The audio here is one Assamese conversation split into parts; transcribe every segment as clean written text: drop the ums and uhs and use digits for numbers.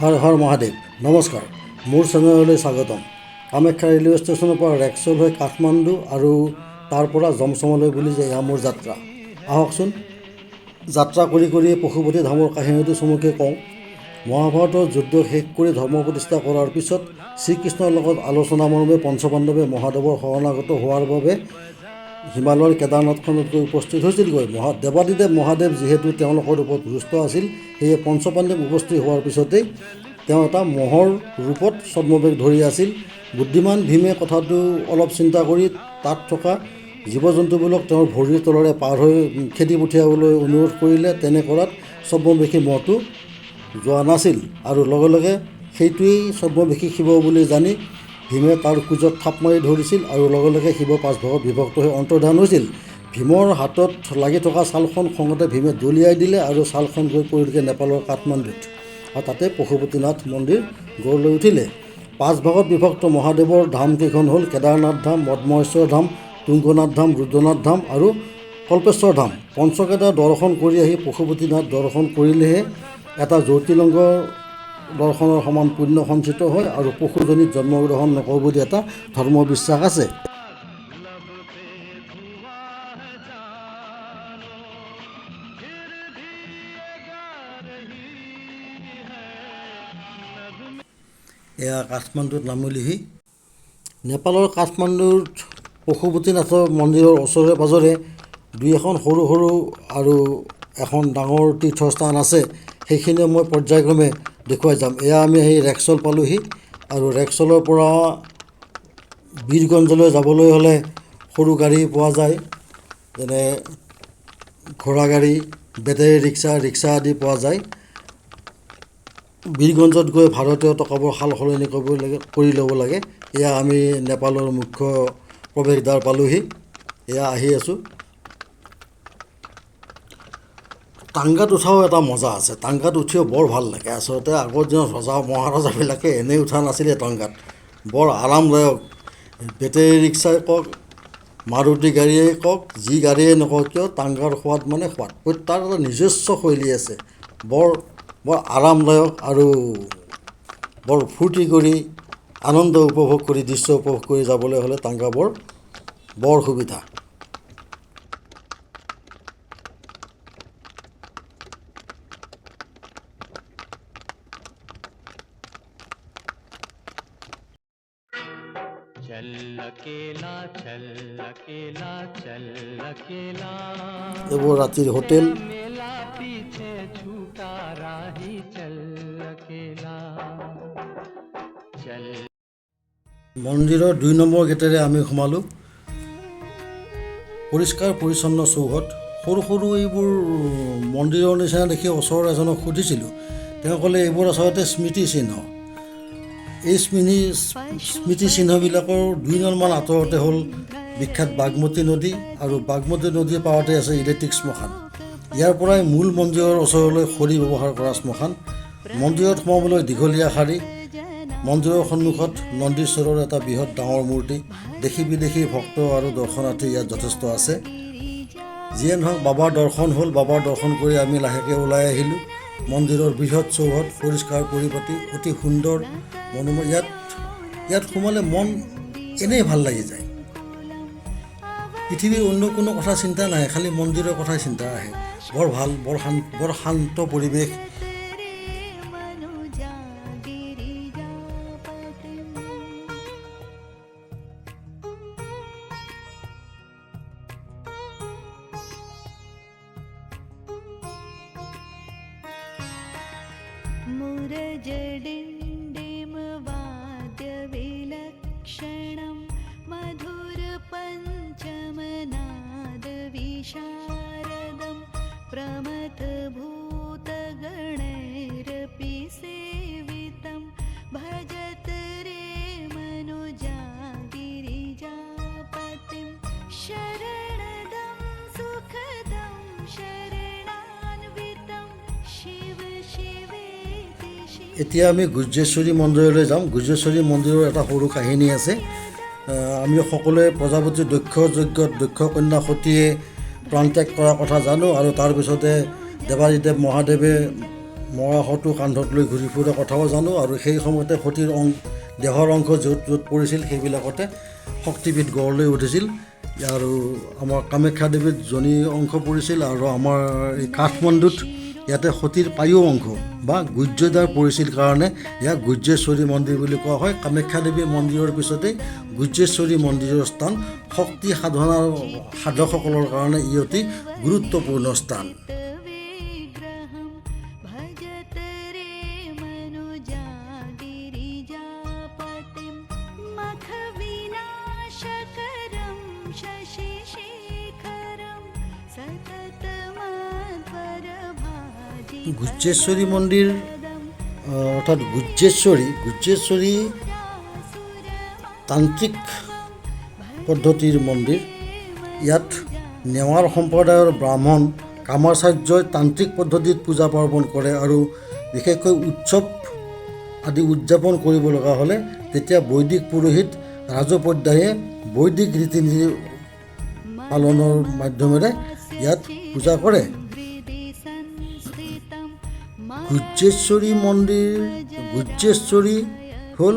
হৰ হৰ মহাদেৱ নমস্কাৰ মোৰ চেনেললৈ স্বাগতম। কামাখ্যা ৰেলৱে ষ্টেচনৰ পৰা ৰেক্সল হৈ কাঠমাণ্ডু আৰু তাৰ পৰা জমচমলৈ বুলি যে এয়া মোৰ যাত্ৰা। আহকচোন যাত্ৰা কৰি কৰি পশুপতি ধামৰ কাহিনীটো চমুকৈ কওঁ। মহাভাৰতৰ যুদ্ধ শেষ কৰি ধৰ্ম প্ৰতিষ্ঠা কৰাৰ পিছত শ্ৰীকৃষ্ণৰ লগত আলোচনা মৰ্মে পঞ্চপাণ্ডৱে মহাদেৱৰ শৰণাগত হোৱাৰ বাবে হিমালয়ৰ কেদাৰনাথখনত গৈ উপস্থিত হৈছিলগৈ। দেৱাদিদেৱ মহাদেৱ যিহেতু তেওঁলোকৰ ওপৰত ৰুষ্ট আছিল, সেয়ে পঞ্চপাণ্ডৱ উপস্থিত হোৱাৰ পিছতেই তেওঁ এটা মহৰ ৰূপত ছদ্মবেশ ধৰি আছিল। বুদ্ধিমান ভীমে কথাটো অলপ চিন্তা কৰি তাত থকা জীৱ জন্তুবোৰক তেওঁৰ ভৰিৰ তলেৰে পাৰ হৈ খেদি পঠিয়াবলৈ অনুৰোধ কৰিলে। তেনে কৰাত ছদ্মবেশী মহটো যোৱা নাছিল আৰু লগে লগে সেইটোৱেই ছদ্মবেশী শিৱ বুলি জানি ভীমে তাৰ কোজত থাপ মাৰি ধৰিছিল আৰু লগে লগে শিৱ 5 ভাগত বিভক্ত হৈ অন্তৰ্ধান হৈছিল। ভীমৰ হাতত লাগি থকা ছালখন খঙতে ভীমে দলিয়াই দিলে আৰু ছালখন গৈ পৰিলগৈ নেপালৰ কাঠমাণ্ডুত আৰু তাতে পশুপতিনাথ মন্দিৰ গঢ় লৈ উঠিলে। 5 ভাগত বিভক্ত মহাদেৱৰ ধামকেইখন হ'ল কেদাৰনাথ ধাম, মদমহেশ্বৰ ধাম, তুংগনাথ ধাম, ৰুদ্ৰনাথ ধাম আৰু কল্পেশ্বৰ ধাম। পঞ্চকেদাৰ দৰ্শন কৰি আহি পশুপতিনাথ দৰ্শন কৰিলেহে এটা জ্যোতিৰ্লিংগ দৰ্শনৰ সমান পুণ্য সঞ্চিত হয় আৰু পশুজনীত জন্মগ্ৰহণ নকৰোঁ বুলি এটা ধৰ্ম বিশ্বাস আছে। এয়া কাঠমাণ্ডুত নামিলোহি। নেপালৰ কাঠমাণ্ডুত পশুপতিনাথৰ মন্দিৰৰ ওচৰে পাঁজৰে দুই এখন সৰু সৰু আৰু এখন ডাঙৰ তীৰ্থস্থান আছে। সেইখিনিও মই পৰ্যায়ক্ৰমে দেখুৱাই যাম। এয়া আমি সেই ৰেক্সল পালোহি আৰু ৰেক্সলৰ পৰা বীৰগঞ্জলৈ যাবলৈ হ'লে সৰু গাড়ী পোৱা যায়, যেনে ঘোঁৰা গাড়ী, বেটেৰী ৰিক্সা আদি পোৱা যায়। বীৰগঞ্জত গৈ ভাৰতীয় টকাবোৰ সাল সলনি কৰি ল'ব লাগে। এয়া আমি নেপালৰ মুখ্য প্ৰৱেশদ্বাৰ পালোহি। এয়া আহি আছোঁ। টাংগাত উঠাও এটা মজা আছে। টাংগাত উঠিও বৰ ভাল লাগে। আচলতে আগৰ দিনত ৰজা মহাৰজাবিলাকে এনেই উঠা নাছিলে টাংগাত। বৰ আৰামদায়ক। বেটেৰী ৰিক্সাই কওক, মাৰুতি গাড়ীয়ে কওক, যি গাড়ীয়ে নকওক কিয়, টাংগাৰ সোৱাদ মানে সোৱাদ। তাৰ এটা নিজস্ব শৈলী আছে। বৰ আৰামদায়ক আৰু বৰ ফূৰ্তি কৰি আনন্দ উপভোগ কৰি দৃশ্য উপভোগ কৰি যাবলৈ হ'লে টাংগা বৰ সুবিধা। এইবোৰ ৰাতিৰ হোটেল। মন্দিৰৰ 2 নম্বৰ গেটেৰে আমি সোমালোঁ। পৰিষ্কাৰ পৰিচ্ছন্ন চৌহদ, সৰু সৰু এইবোৰ মন্দিৰৰ নিচিনা দেখি ওচৰৰ এজনক সুধিছিলোঁ। তেওঁ ক'লে এইবোৰ আচলতে স্মৃতিচিহ্ন। এই স্মৃতিচিহ্নবিলাকৰ 2 নলমান আঁতৰতে হ'ল বিখ্যাত বাগমতী নদী আৰু বাগমতী নদীৰ পাৰতে আছে ইলেক্ট্ৰিক শ্মশান। ইয়াৰ পৰাই মূল মন্দিৰৰ ওচৰলৈ খৰি ব্যৱহাৰ কৰা শ্মশান। মন্দিৰত সোমাবলৈ দীঘলীয়া শাৰী। মন্দিৰৰ সন্মুখত নন্দীশ্বৰৰ এটা বৃহৎ ডাঙৰ মূৰ্তি। দেশী বিদেশী ভক্ত আৰু দৰ্শনাৰ্থী ইয়াত যথেষ্ট আছে। যিয়ে নহওক বাবাৰ দৰ্শন হ'ল। বাবাৰ দৰ্শন কৰি আমি লাহেকৈ ওলাই আহিলোঁ। মন্দিৰৰ বৃহৎ চৌহদ, পৰিষ্কাৰ পৰিপাটি, অতি সুন্দৰ মনোমোহা। ইয়াত সোমালে মন এনেই ভাল লাগি যায়। পৃথিৱীৰ অন্য কোনো কথা চিন্তা নাহে, খালি মন্দিৰৰ কথাই চিন্তা আহে। বৰ ভাল, বৰ শান্ত পৰিৱেশ। मुरजडिण्डिमवाद्यविलक्षणं मधुरपञ्चमनादविशारदं प्रमथभूतगणैरपि सेवितं भजत रे मनुजागिरिजापतिं शरणदं सुखदं शरणान्वितं शिव शिवेति शिव। এতিয়া আমি গুজ্জেশ্বৰী মন্দিৰলৈ যাম। গুজ্জেশ্বৰী মন্দিৰৰ এটা সৰু কাহিনী আছে। আমি সকলোৱে প্ৰজাপতি দক্ষ যজ্ঞত দক্ষ কন্যা সতীয়ে প্ৰাণত্যাগ কৰাৰ কথা জানো আৰু তাৰপিছতে দেৱাদিদেৱ মহাদেৱে মৰা শটো কান্ধত লৈ ঘূৰি ফুৰা কথাও জানো, আৰু সেই সময়তে সতীৰ দেহৰ অংশ য'ত য'ত পৰিছিল সেইবিলাকতে শক্তিপীঠ গঢ় লৈ উঠিছিল। আৰু আমাৰ কামাখ্যা দেৱীত যোনি অংশ পৰিছিল, আৰু আমাৰ এই কাঠমাণ্ডুত ইয়াতে সতীৰ পায়ু অংশ বা গুহ্যদ্বাৰ পৰিছিল কাৰণে ইয়াক গুহ্যেশ্বৰী মন্দিৰ বুলি কোৱা হয়। কামাখ্যা দেৱী মন্দিৰৰ পিছতেই গুহ্যেশ্বৰী মন্দিৰৰ স্থান। শক্তি সাধনাৰ সাধকসকলৰ কাৰণে ই অতি গুৰুত্বপূৰ্ণ স্থান। विग्रहं भजत रे मनुजागिरिजापतिं मखविनाशकरं शशिशेखरं सततमध्वरभाजि গুহ্যেশ্বৰী মন্দিৰ অৰ্থাৎ গুহ্যেশ্বৰী তান্ত্ৰিক পদ্ধতিৰ মন্দিৰ। ইয়াত নেৱাৰ সম্প্ৰদায়ৰ ব্ৰাহ্মণ কামাচাৰ্যই তান্ত্ৰিক পদ্ধতিত পূজা পাৰ্বণ কৰে, আৰু বিশেষকৈ উৎসৱ আদি উদযাপন কৰিব লগা হ'লে তেতিয়া বৈদিক পুৰোহিত ৰাজোপাধ্যায়ে বৈদিক ৰীতি নীতি পালনৰ মাধ্যমেৰে ইয়াত পূজা কৰে। গুহ্যেশ্বৰী হ'ল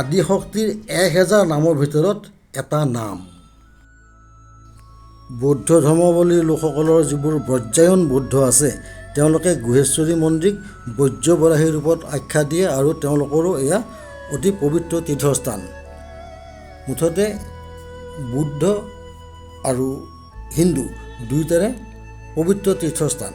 আদিশক্তিৰ 1000 নামৰ ভিতৰত এটা নাম। বৌদ্ধ ধৰ্মাৱলম্বী লোকসকলৰ যিবোৰ ব্ৰজায়ন বৌদ্ধ আছে, তেওঁলোকে গুহেশ্বৰী মন্দিৰক বজ্ৰবৰাহী ৰূপত আখ্যা দিয়ে, আৰু তেওঁলোকৰো এয়া অতি পবিত্ৰ তীৰ্থস্থান। মুঠতে বুদ্ধ আৰু হিন্দু দুয়োটাৰে পবিত্ৰ তীৰ্থস্থান।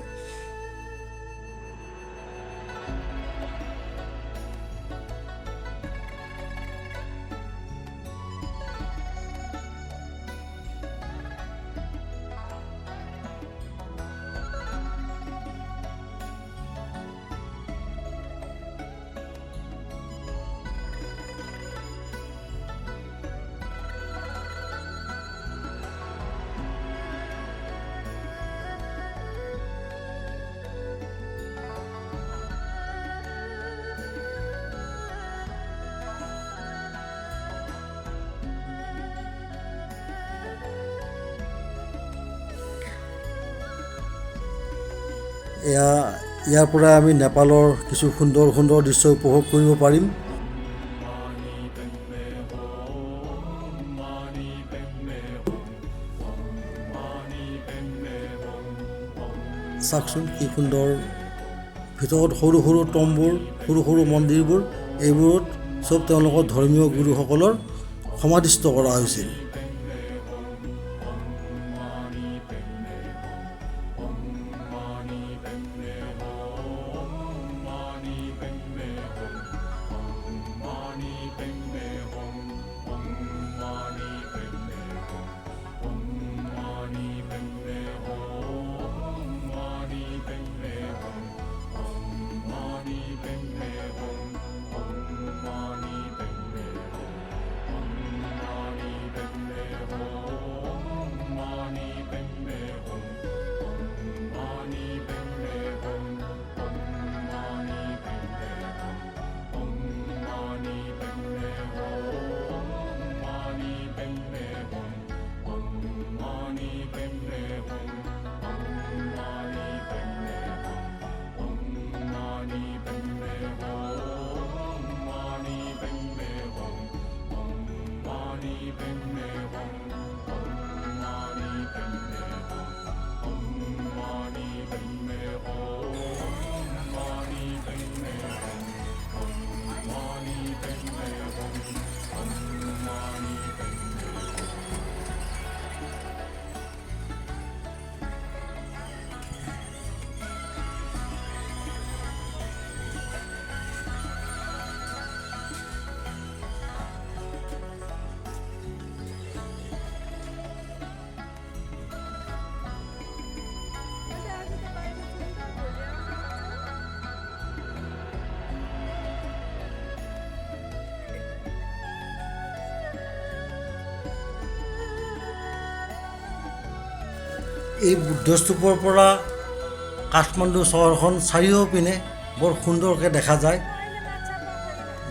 ইয়াৰ পৰা আমি নেপালৰ কিছু সুন্দৰ সুন্দৰ দৃশ্য উপভোগ কৰিব পাৰিম। চাওকচোন কি সুন্দৰ, ভিতৰত সৰু সৰু তম্বুৰ, সৰু সৰু মন্দিৰবোৰ, এইবোৰত চব তেওঁলোকৰ ধৰ্মীয় গুৰুসকলৰ সমাধিস্থ কৰা হৈছিল। এই বুদ্ধস্তূপৰ পৰা কাঠমাণ্ডু চহৰখন চাৰিওপিনে বৰ সুন্দৰকৈ দেখা যায়।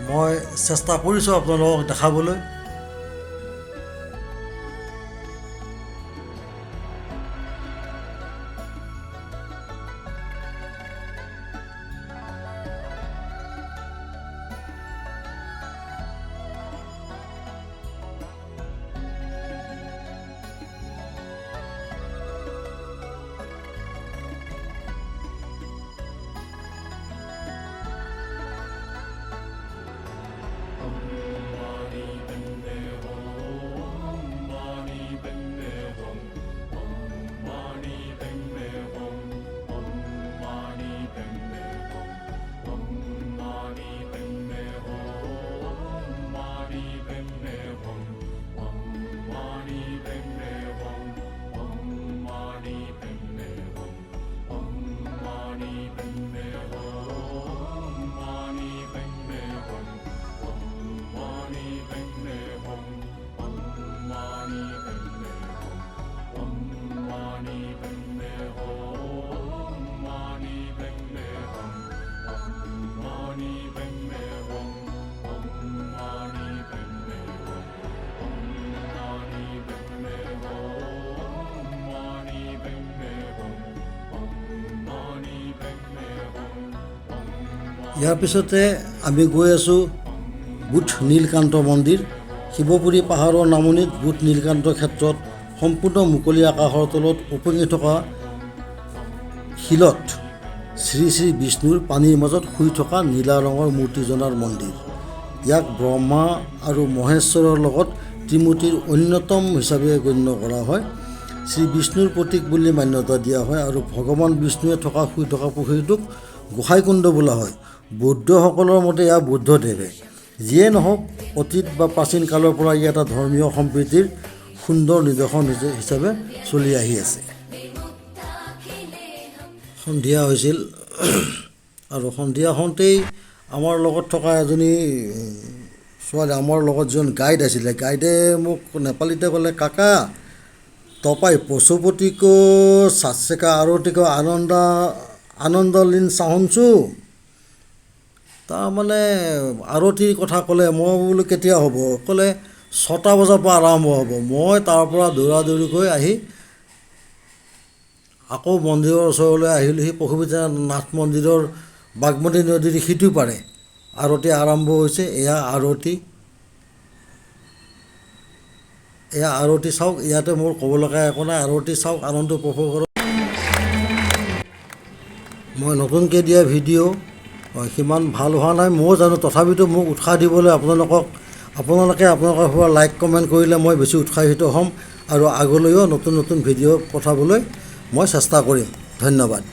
মই চেষ্টা কৰিছোঁ আপোনালোকক দেখাবলৈ। ইয়াৰ পিছতে আমি গৈ আছোঁ বুধ নীলকান্ত মন্দিৰ। শিৱপুৰী পাহাৰৰ নামনিত বুধ নীলকান্ত ক্ষেত্ৰত সম্পূৰ্ণ মুকলি আকাশৰ তলত উপঙি থকা শিলত শ্ৰী শ্ৰী বিষ্ণুৰ পানীৰ মাজত শুই থকা নীলা ৰঙৰ মূৰ্তিজনাৰ মন্দিৰ। ইয়াক ব্ৰহ্মা আৰু মহেশ্বৰৰ লগত ত্ৰিমূৰ্তিৰ অন্যতম হিচাপে গণ্য কৰা হয়। শ্ৰী বিষ্ণুৰ প্ৰতীক বুলি মান্যতা দিয়া হয় আৰু ভগৱান বিষ্ণুৱে শুই থকা পুখুৰীটোক গোসাঁইকুণ্ড বোলা হয়। বৌদ্ধসকলৰ মতে এয়া বুদ্ধদেৱে। যিয়ে নহওক, অতীত বা প্ৰাচীন কালৰ পৰা ই এটা ধৰ্মীয় সম্প্ৰীতিৰ সুন্দৰ নিদৰ্শন হিচাপে চলি আহি আছে। সন্ধিয়া হৈছিল আৰু সন্ধিয়া হওঁতেই আমাৰ লগত থকা এজনী ছোৱালী, আমাৰ লগত যিজন গাইড আছিলে, গাইডে মোক নেপালীতে ক'লে, কাকা तपाईँ पशुपतिको साँच्चैका आरतीको आनन्द लिन चाहन्छु। তাৰমানে আৰতিৰ কথা ক'লে। মই বোলো কেতিয়া হ'ব? ক'লে 6টা বজাৰ পৰা আৰম্ভ হ'ব। মই তাৰ পৰা দৌৰাদৌৰিকৈ আহি আকৌ মন্দিৰৰ ওচৰলৈ আহিলোহি। পশুপতিনাথ নাথ মন্দিৰৰ বাগমতী নদীৰ সিটো পাৰে আৰতি আৰম্ভ হৈছে। এয়া আৰতি চাওক। ইয়াতে মোৰ ক'ব লগা একো নাই। আৰতি চাওক, আনন্দ উপভোগ কৰক। মই নতুনকৈ দিয়া ভিডিঅ' সিমান ভাল হোৱা নাই ময়ো জানো, তথাপিতো মোক উৎসাহ দিবলৈ আপোনালোকে আপোনালোকৰ লাইক কমেণ্ট কৰিলে মই বেছি উৎসাহিত হ'ম আৰু আগলৈও নতুন নতুন ভিডিঅ' পঠাবলৈ মই চেষ্টা কৰিম। ধন্যবাদ।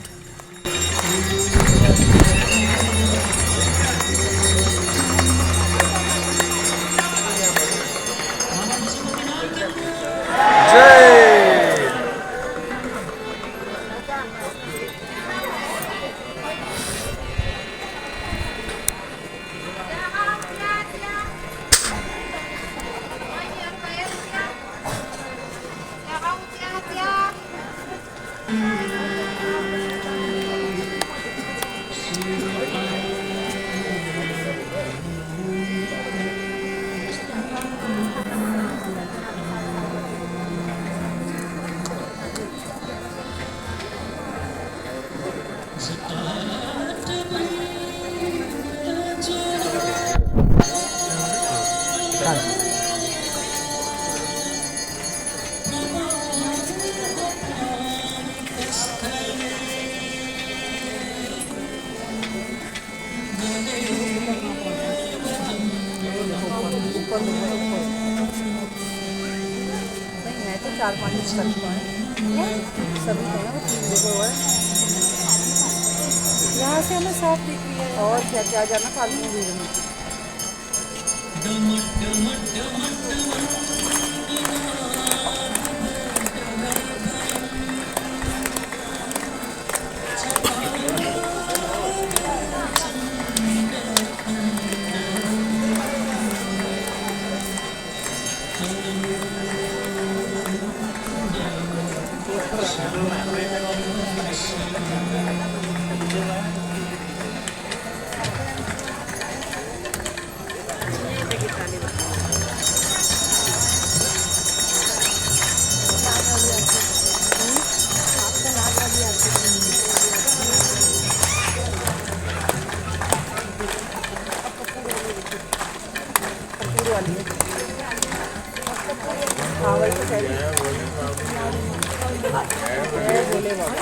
तो 4-5 सकता है सभी है ना, 3 लोगों और यहाँ से हमें साफ दिख रही है। और क्या क्या जाना फालतू में भीड़ में। हाँ वही तो कह रही बोले बाबा।